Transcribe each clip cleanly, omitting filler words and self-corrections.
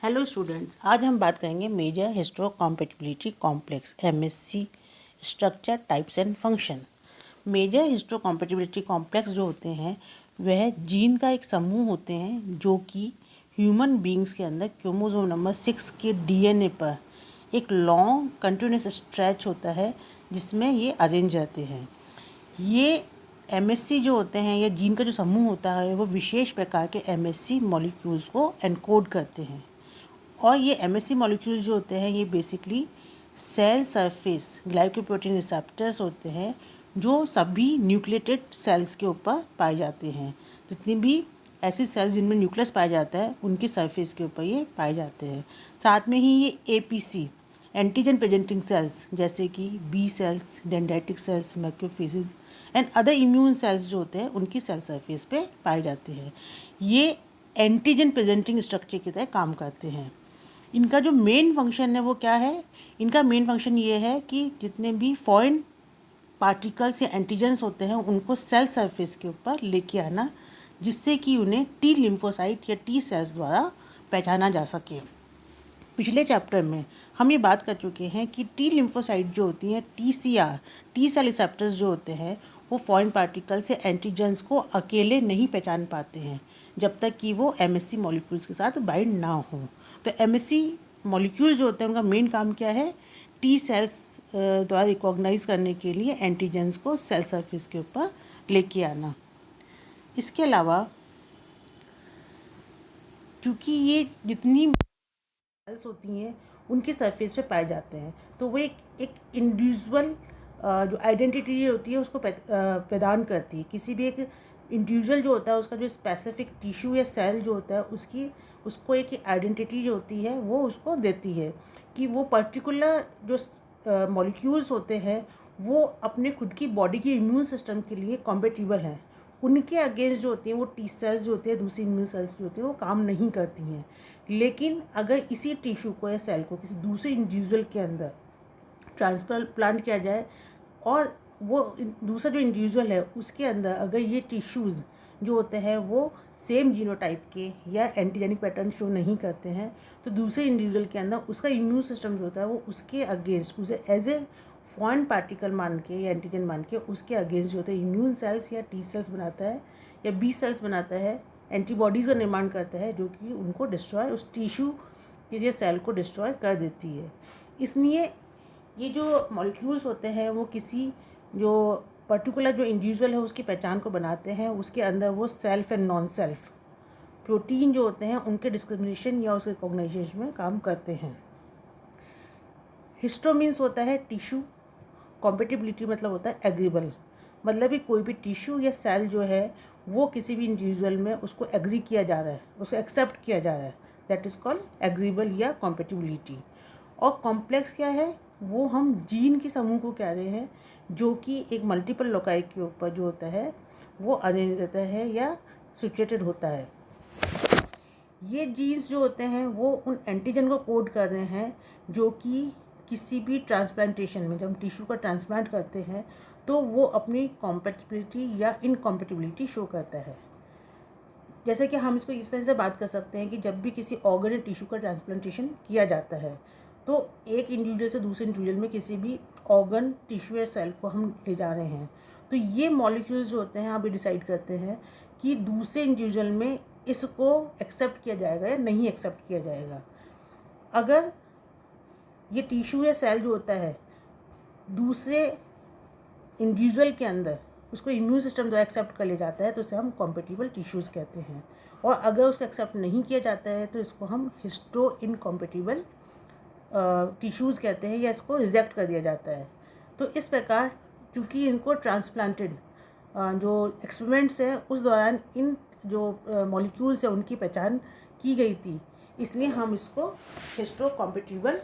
Hello students, आज हम बात करेंगे major histocompatibility complex MSC structure types and function. Major histocompatibility complex जो होते हैं वह जीन का एक समूह होते हैं जो कि ह्यूमन बींग्स के अंदर क्रोमोसोम नंबर 6 के डीएनए पर एक लॉन्ग कंटिन्यूस स्ट्रेच होता है जिसमें ये अरेंज रहते हैं। ये एमएससी जो होते हैं या जीन का जो समूह होता है वो विशेष प्रकार के एमएससी मॉलिक्यूल्स को एनकोड करते हैं। और ये एमएससी मॉलिक्यूल जो होते हैं ये basically cell surface glycoprotein receptors होते हैं जो सभी न्यूक्लिएटेड सेल्स के ऊपर पाए जाते हैं। जितनी भी ऐसी सेल्स जिनमें न्यूक्लियस पाया जाता है उनकी सरफेस के ऊपर ये पाए जाते हैं। साथ में ही ये एपीसी एंटीजन प्रेजेंटिंग सेल्स जैसे कि B cells, dendritic cells, macrophages and other immune cells जो होते हैं उनकी सेल सरफेस पे पाए जाते हैं। ये एंटीजन प्रेजेंटिंग स्ट्रक्चर की तरह काम करते हैं। इनका जो मेन फंक्शन है वो क्या है? इनका मेन फंक्शन ये है कि जितने भी फॉरेन पार्टिकल्स या एंटीजन्स होते हैं उनको सेल सरफेस के ऊपर लेके आना, जिससे कि उन्हें टी लिम्फोसाइट या टी सेल्स द्वारा पहचाना जा सके। पिछले चैप्टर में हम ये बात कर चुके हैं कि टी लिम्फोसाइट जो होती हैं TCR टी सेल रिसेप्टर्स जो होते हैं वो फॉरेन पार्टिकल्स या एंटीजन्स को अकेले नहीं पहचान पाते हैं जब तक कि वो एमएससी मॉलिक्यूल्स के साथ बाइंड ना हो। तो एमएससी मॉलिक्यूल जो होते हैं उनका मेन काम क्या है? टी सेल्स द्वारा रिकॉग्नाइज करने के लिए एंटीजन्स को सेल सरफेस के ऊपर लेके आना। इसके अलावा क्योंकि ये जितनी सेल्स होती हैं उनकी सरफेस पे पाए जाते हैं तो वो एक इंडिविजुअल जो आइडेंटिटी होती है उसको प्रदान करती है। किसी भी एक इंडिविजुअल जो होता है उसका जो स्पेसिफिक टिश्यू या सेल जो होता है उसको एक आइडेंटिटी जो होती है वो उसको देती है कि वो पर्टिकुलर जो मॉलिक्यूल्स होते हैं वो अपने खुद की बॉडी के इम्यून सिस्टम के लिए कॉम्पेटिबल हैं। उनके अगेंस्ट जो होती हैं वो टी सेल्स जो होती है, दूसरी इम्यून सेल्स जो होती हैं वो काम नहीं करती हैं। लेकिन अगर इसी टिश्यू को या सेल को किसी दूसरे इंडिविजुअल के अंदर ट्रांसप्लांट किया जाए और वो दूसरा जो इंडिविजुअल है उसके अंदर अगर ये टिश्यूज़ जो होते हैं वो सेम जीनोटाइप के या एंटीजेनिक पैटर्न शो नहीं करते हैं तो दूसरे इंडिविजुअल के अंदर उसका इम्यून सिस्टम जो होता है वो उसके अगेंस्ट उसे एज ए फॉरेन पार्टिकल मान के या एंटीजन मान के उसके अगेंस्ट जो होता है इम्यून सेल्स या टी सेल्स बनाता है या बी सेल्स बनाता है, एंटीबॉडीज़ का निर्माण करता है जो कि उनको डिस्ट्रॉय उस टिश्यू के सेल को डिस्ट्रॉय कर देती है। इसलिए ये जो मॉलिक्यूल्स होते हैं वो किसी जो पर्टिकुलर जो इंडिविजुअल है उसकी पहचान को बनाते हैं। उसके अंदर वो self and non self protein जो होते हैं उनके डिस्क्रिमिनेशन या उसके रिकॉग्नाइजेशन में काम करते हैं। हिस्टो मीन्स होता है टिश्यू, कॉम्पेटिबिलिटी मतलब होता है एग्रीबल, मतलब कि कोई भी टिश्यू या सेल जो है वो किसी भी इंडिविजुअल में उसको एग्री किया जा रहा है, उसको एक्सेप्ट किया जा रहा है, दैट इज़ कॉल्ड एग्रीबल या कॉम्पेटिबिलिटी। और कॉम्प्लेक्स क्या है? वो हम जीन के समूह को कह रहे हैं जो कि एक मल्टीपल लोकाई के ऊपर जो होता है वो अरेंज रहता है या सिचुएटेड होता है। ये जीन्स जो होते हैं वो उन एंटीजन को कोड कर रहे हैं जो कि किसी भी ट्रांसप्लांटेशन में जब हम टिश्यू का ट्रांसप्लांट करते हैं तो वो अपनी कॉम्पेटिबिलिटी या इनकॉम्पेटिबिलिटी शो करता है। जैसे कि हम इसको इस तरह से बात कर सकते हैं कि जब भी किसी ऑर्गन या टिश्यू का ट्रांसप्लांटेशन किया जाता है तो एक इंडिविजुअल से दूसरे इंडिविजुअल में किसी भी ऑर्गन, टिश्यू या सेल को हम ले जा रहे हैं तो ये मॉलिक्यूल्स जो होते हैं अभी डिसाइड करते हैं कि दूसरे इंडिविजुअल में इसको एक्सेप्ट किया जाएगा या नहीं एक्सेप्ट किया जाएगा। अगर ये टिश्यू या सेल जो होता है दूसरे इंडिविजुअल के अंदर उसको इम्यून सिस्टम द्वारा एक्सेप्ट कर लिया जाता है तो इसे हम कॉम्पेटिबल टिश्यूज़ कहते हैं। और अगर उसको एक्सेप्ट नहीं किया जाता है तो इसको हम हिस्टो इनकॉम्पेटिबल टिश्यूज़ कहते हैं या इसको रिजेक्ट कर दिया जाता है। तो इस प्रकार चूँकि इनको ट्रांसप्लांटेड जो एक्सपेरिमेंट्स हैं उस दौरान इन जो मॉलिक्यूल्स हैं उनकी पहचान की गई थी, इसलिए हम इसको हिस्टो कॉम्पेटिबल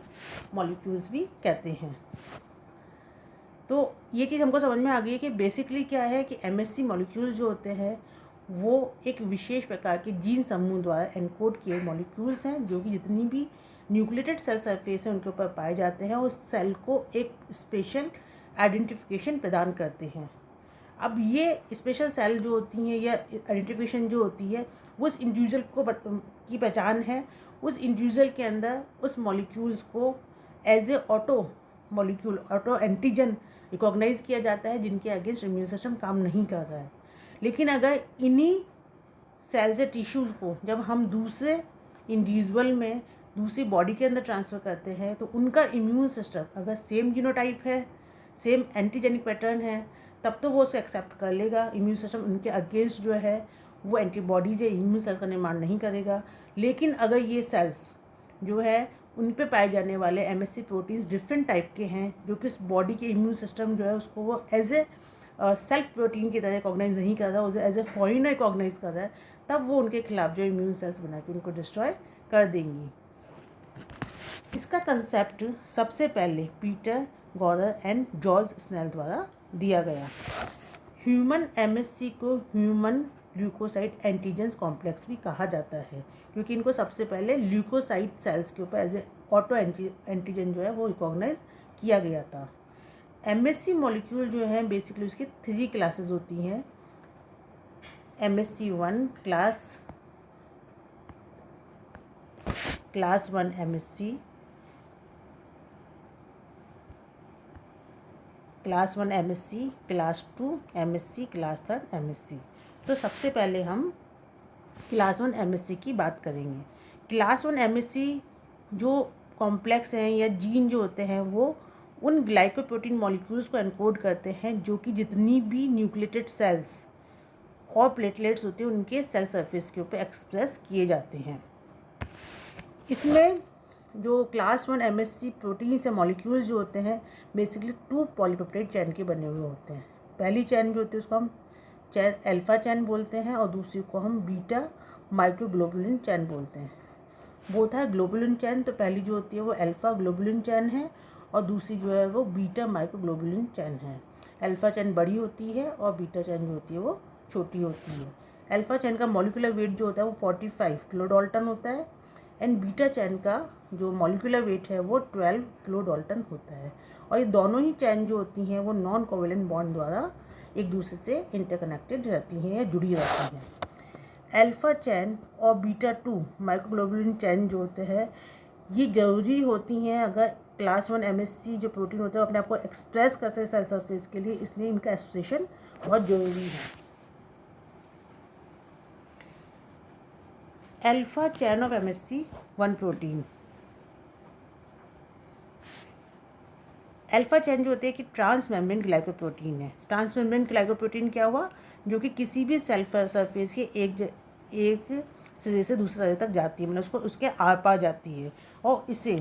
मॉलिक्यूल्स भी कहते हैं। तो ये चीज़ हमको समझ में आ गई है कि बेसिकली क्या है कि एमएससी मॉलिक्यूल जो होते हैं वो एक विशेष प्रकार के जीन समूह द्वारा एनकोड किए मॉलिक्यूल्स हैं जो कि जितनी भी न्यूक्लिएटेड सेल सरफेस है उनके ऊपर पाए जाते हैं और सेल को एक स्पेशल आइडेंटिफिकेशन प्रदान करते हैं। अब ये स्पेशल सेल जो होती हैं या आइडेंटिफिकेशन जो होती है वो इस इंडिविजुअल को की पहचान है, उस इंडिविजुअल के अंदर उस मॉलिक्यूल्स को as a auto molecule, auto antigen recognise किया जाता है जिनके अगेंस्ट इम्यून सिस्टम काम नहीं कर रहा है। लेकिन अगर इन्हीं सेल्स या टिश्यूज़ को जब हम दूसरे इंडिविजुअल में, दूसरी बॉडी के अंदर ट्रांसफ़र करते हैं, तो उनका इम्यून सिस्टम अगर सेम जीनोटाइप है, सेम एंटीजेनिक पैटर्न है, तब तो वो उसको एक्सेप्ट कर लेगा। इम्यून सिस्टम उनके अगेंस्ट जो है वो एंटीबॉडीज़ या इम्यून सेल्स का निर्माण नहीं करेगा। लेकिन अगर ये सेल्स जो है उन पे पाए जाने वाले MHC प्रोटीन्स डिफरेंट टाइप के हैं, जो कि उस बॉडी के इम्यून सिस्टम जो है उसको वो एज ए सेल्फ प्रोटीन की तरह रिकॉग्नाइज नहीं कर रहा, उसे एज ए फॉरेनर रिकॉग्नाइज कर रहा है, तब वो उनके खिलाफ जो इम्यून सेल्स बना के उनको डिस्ट्रॉय कर देंगी। इसका कंसेप्ट सबसे पहले पीटर गॉरर एंड जॉर्ज स्नेल द्वारा दिया गया। ह्यूमन MHC को ह्यूमन ल्यूकोसाइट एंटीजेंस कॉम्प्लेक्स भी कहा जाता है, क्योंकि इनको सबसे पहले ल्यूकोसाइट सेल्स के ऊपर एज ए ऑटो एंटीजन जो है वो रिकॉग्नाइज किया गया था। MHC मॉलिक्यूल जो है बेसिकली उसकी 3 क्लासेस होती हैं। MHC1 class 1 MHC, class 1 MHC, class 2 MHC, class 3 MHC। तो सबसे पहले हम क्लास 1 MHC की बात करेंगे। क्लास 1 MHC जो कॉम्प्लेक्स हैं या जीन जो होते हैं वो उन ग्लाइकोप्रोटीन मॉलिक्यूल्स को एनकोड करते हैं जो कि जितनी भी न्यूक्लिएटेड सेल्स और प्लेटलेट्स होते हैं उनके सेल सरफेस के ऊपर एक्सप्रेस किए जाते हैं। इसमें जो क्लास 1 MHC प्रोटीन से मॉलिक्यूल्स जो होते हैं बेसिकली 2 पॉलीपेप्टाइड चैन के बने हुए होते हैं। पहली चैन जो होती है उसको हम चैन अल्फ़ा चैन बोलते हैं और दूसरी को हम बीटा माइक्रोग्लोबुलिन चैन बोलते हैं। बोथ है ग्लोबुलिन चैन, तो पहली जो होती है वो अल्फ़ा ग्लोबुलिन चैन है और दूसरी जो है वो बीटा माइक्रोग्लोबुलिन चैन है। अल्फ़ा चैन बड़ी होती है और बीटा चैन जो होती है वो छोटी होती है। अल्फ़ा चैन का मॉलिक्यूलर वेट जो होता है वो 45 किलो डाल्टन होता है एंड बीटा चैन का जो मॉलिक्यूलर वेट है वो 12 किलो डाल्टन होता है। और ये दोनों ही चैन जो होती हैं वो नॉन कोवेलेंट बॉन्ड द्वारा एक दूसरे से इंटरकनेक्टेड रहती हैं या जुड़ी रहती हैं। अल्फ़ा चैन और बीटा 2 माइक्रोग्लोबुलिन चैन जो होते हैं ये ज़रूरी होती हैं अगर क्लास 1 MHC जो प्रोटीन होता है अपने आप को एक्सप्रेस कर सके सेल सरफेस के लिए, इसलिए इनका एसोसिएशन बहुत ज़रूरी है। Alpha chain of MHC1 protein. Alpha chain जो होती है कि ट्रांस मेम्ब्रेन ग्लाइकोप्रोटीन है। ट्रांस मेम्ब्रेन ग्लाइकोप्रोटीन क्या हुआ, जो कि किसी भी सेल सरफेस के एक सिरे से दूसरे सिरे तक जाती है, मतलब उसको उसके आर पार जाती है और इसे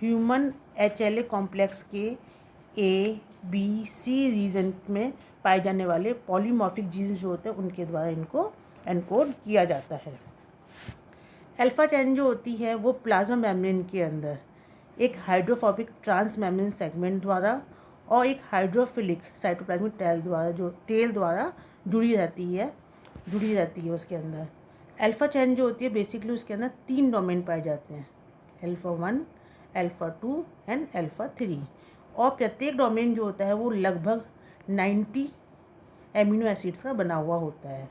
ह्यूमन HLA कॉम्प्लेक्स के A-B-C रीजन में पाए जाने वाले पॉलीमॉर्फिक जीन्स जो होते हैं उनके द्वारा इनको एनकोड किया जाता है। अल्फ़ा चैन जो होती है वो प्लाज्मा मेम्ब्रेन के अंदर एक हाइड्रोफोबिक ट्रांस मेम्ब्रेन सेगमेंट द्वारा और एक हाइड्रोफिलिक साइटोप्लाज्मिक टेल द्वारा जुड़ी रहती है उसके अंदर। अल्फ़ा चैन जो होती है बेसिकली उसके अंदर 3 डोमेन पाए जाते हैं, अल्फ़ा 1, अल्फ़ा 2 एंड अल्फ़ा 3। और प्रत्येक डोमेन जो होता है वो लगभग 90 एमिनो एसिड्स का बना हुआ होता है।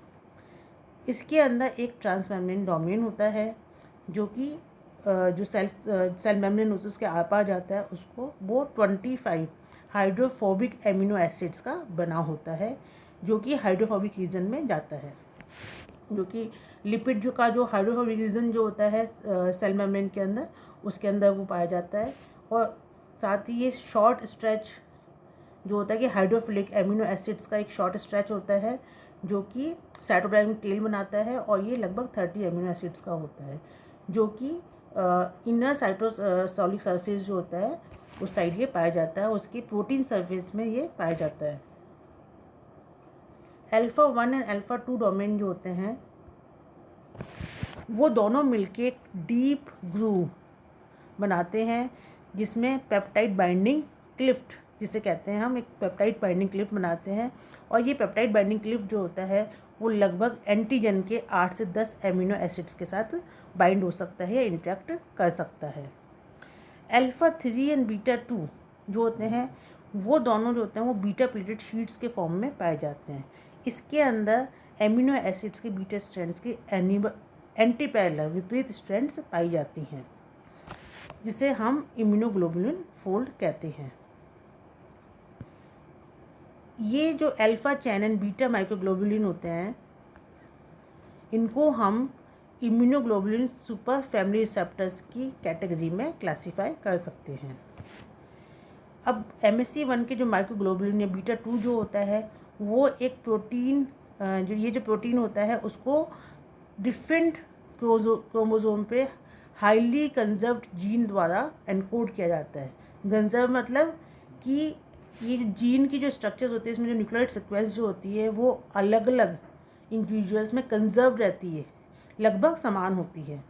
इसके अंदर एक ट्रांस मेम्ब्रेन डोमेन होता है जो कि जो सेल मेम्ब्रेन होता है उसके आर पार जाता है, उसको वो 25 हाइड्रोफोबिक एमिनो एसिड्स का बना होता है जो कि हाइड्रोफोबिक रीजन में जाता है, जो कि लिपिड जो हाइड्रोफोबिक रीजन जो होता है सेल मेम्ब्रेन के अंदर उसके अंदर वो पाया जाता है। और साथ ही ये शॉर्ट स्ट्रेच जो होता है कि हाइड्रोफिलिक एमिनो एसिड्स का एक शॉर्ट स्ट्रेच होता है जो कि साइटोप्लाज्मिक टेल बनाता है और ये लगभग 30 एमिनो एसिड्स का होता है, जो कि इनर साइटोसोलिक सरफेस जो होता है उस साइड ये पाया जाता है, उसकी प्रोटीन सरफेस में ये पाया जाता है। अल्फ़ा 1 एंड अल्फ़ा 2 डोमेन जो होते हैं वो दोनों मिलके एक डीप ग्रूव बनाते हैं जिसमें पेप्टाइड बाइंडिंग क्लिफ्ट जिसे कहते हैं, हम एक पेप्टाइड बाइंडिंग क्लिफ्ट बनाते हैं। और ये पेप्टाइड बाइंडिंग क्लिफ्ट जो होता है वो लगभग एंटीजन के 8 से 10 एमिनो एसिड्स के साथ बाइंड हो सकता है या इंटरेक्ट कर सकता है। अल्फ़ा 3 एंड बीटा 2 जो होते हैं वो दोनों जो होते हैं वो बीटा प्लेटेड शीट्स के फॉर्म में पाए जाते हैं। इसके अंदर एमिनो एसिड्स के बीटा स्ट्रैंड्स के एंटी पैरेलल विपरीत स्ट्रैंड्स पाई जाती हैं, जिसे हम इम्यूनोग्लोबुलिन फोल्ड कहते हैं। ये जो alpha chain and beta microglobulin होते हैं, इनको हम इम्यूनोग्लोबुलिन सुपर फैमिली रिसेप्टर्स की कैटेगरी में क्लासीफाई कर सकते हैं। अब MSC1 के जो माइक्रोग्लोबुलिन या बीटा 2 जो होता है, वो एक प्रोटीन जो प्रोटीन होता है उसको डिफरेंट क्रोमोसोम पे हाईली कंजर्व्ड जीन द्वारा एनकोड किया जाता है। कंजर्व मतलब कि ये जो जीन की जो स्ट्रक्चर्स होती है, इसमें जो न्यूक्लियोटाइड सीक्वेंस जो होती है वो अलग अलग इंडिविजुअल्स में कंजर्व रहती है, लगभग समान होती है।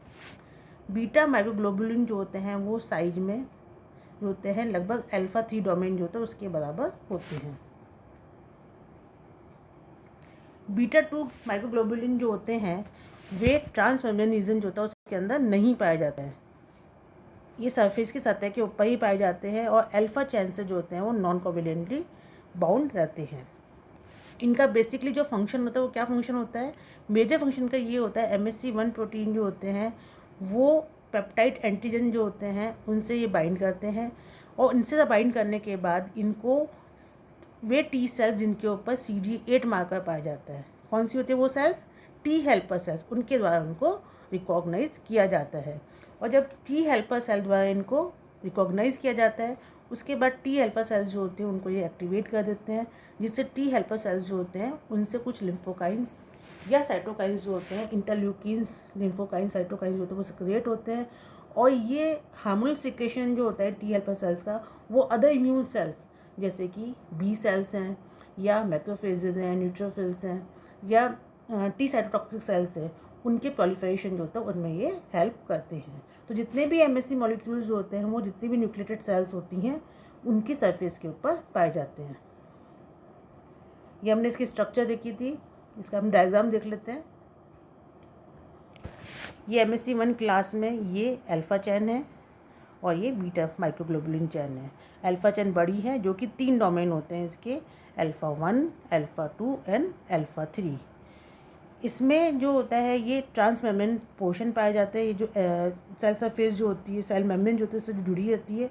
बीटा माइक्रोग्लोबुलिन जो होते हैं वो साइज में जो होते हैं लगभग अल्फा 3 डोमेन जो होता है उसके बराबर होते हैं। बीटा 2 माइक्रोग्लोबुलिन जो होते हैं वे ट्रांसमेम्ब्रेन रीजन जो होता है उसके अंदर नहीं पाया जाता है, ये सरफेस की सतह के ऊपर ही पाए जाते हैं और अल्फा चैन से जो होते हैं वो नॉन कोवेलेंटली बाउंड रहते हैं। इनका बेसिकली जो फंक्शन होता है वो क्या फंक्शन होता है, मेजर फंक्शन का ये होता है MSC1 प्रोटीन जो होते हैं वो पेप्टाइड एंटीजन जो होते हैं उनसे ये बाइंड करते हैं, और इनसे बाइंड करने के बाद इनको वे टी सेल्स जिनके ऊपर CD8 मार्कर पाया जाता है, कौन सी होती है वो सेल्स, टी हेल्पर सेल्स, उनके द्वारा उनको रिकॉग्नाइज किया जाता है। और जब टी हेल्पर सेल द्वारा इनको रिकॉग्नाइज किया जाता है उसके बाद टी हेल्पर सेल्स जो होते हैं उनको ये एक्टिवेट कर देते हैं, जिससे टी हेल्पर सेल्स जो होते हैं उनसे कुछ लिम्फोकाइंस या साइटोकाइंस जो होते हैं, इंटरल्यूकिन्स, लिम्फोकाइंस, साइटोकाइंस जो होते हैं वो सिक्रेट होते हैं, और ये हार्मोनल सिक्रेशन जो होता है टी हेल्पर सेल्स का वो अदर इम्यून सेल्स जैसे कि बी सेल्स हैं या मैक्रोफेजेज हैं, न्यूट्रोफिल्स हैं या टी साइटोटॉक्सिक सेल्स हैं, उनके प्रोलिफरेशन जो होता है उनमें ये हेल्प करते हैं। तो जितने भी MSC मॉलिक्यूल्स जो होते हैं वो जितनी भी न्यूक्लिएटेड सेल्स होती हैं उनकी सरफेस के ऊपर पाए जाते हैं। ये हमने इसकी स्ट्रक्चर देखी थी, इसका हम डायग्राम देख लेते हैं। ये MSC1 क्लास में ये अल्फा चैन है और ये बीटा माइक्रोग्लोबुलिन चैन है। अल्फा चैन बड़ी है जो कि 3 डोमेन होते हैं इसके, अल्फा 1, अल्फा 2 एंड अल्फा 3। इसमें जो होता है ये ट्रांसमेम्ब्रेन पोर्शन पाया जाता है, ये जो सेल सरफेस जो होती है, सेल मेम्ब्रेन जो होती है उससे जुड़ी रहती है,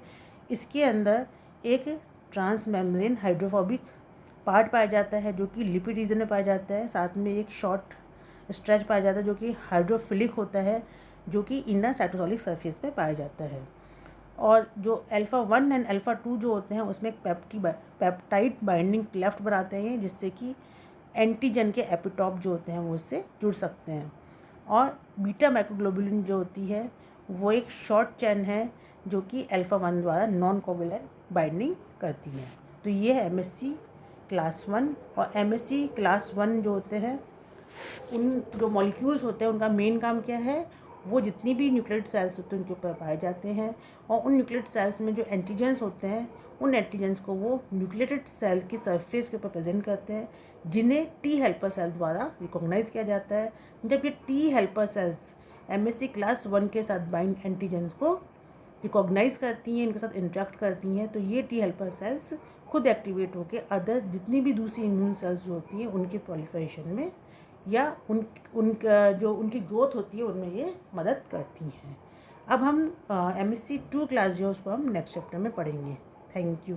इसके अंदर एक ट्रांसमेम्ब्रेन हाइड्रोफोबिक पार्ट पाया जाता है जो कि लिपिड रीजन में पाया जाता है, साथ में एक शॉर्ट स्ट्रेच पाया जाता है जो कि हाइड्रोफिलिक होता है, जो कि इनर साइटोसोलिक सरफेस पे पाया जाता है। और जो अल्फा 1 एंड अल्फा 2 जो होते हैं उसमें एक पेप्टाइड बाइंडिंग क्लेफ्ट बनाते हैं, जिससे कि एंटीजन के एपिटॉप जो होते हैं वो उससे जुड़ सकते हैं। और बीटा माइक्रोग्लोबुलिन जो होती है वो एक शॉर्ट चैन है जो कि अल्फा 1 द्वारा नॉन कोवेलेंट बाइंडिंग करती है। तो ये है MSC क्लास 1। और MSC क्लास 1 जो होते हैं उन जो मॉलिक्यूल्स होते हैं उनका मेन काम क्या है, वो जितनी भी न्यूक्लियोटाइड सेल्स होते हैं उनके ऊपर पाए जाते हैं, और उन न्यूक्लियोटाइड सेल्स में जो एंटीजेंस होते हैं उन एंटीजेंस को वो न्यूक्लियोटाइड सेल की सरफेस के ऊपर प्रेजेंट करते हैं, जिन्हें टी हेल्पर सेल द्वारा रिकॉग्नाइज किया जाता है। जब ये T helper cells MSC class 1 के साथ बाइंड एंटीजेंस को रिकॉग्नाइज करती हैं, इनके साथ इंटरेक्ट करती हैं, तो ये टी हेल्पर सेल्स खुद एक्टिवेट होकर अदर जितनी भी दूसरी इम्यून सेल्स जो होती हैं उनके प्रोलिफरेशन में या उनका जो उनकी ग्रोथ होती है उनमें ये मदद करती हैं। अब हम MSC 2 क्लास जो है उसको हम नेक्स्ट चैप्टर में पढ़ेंगे। Thank you.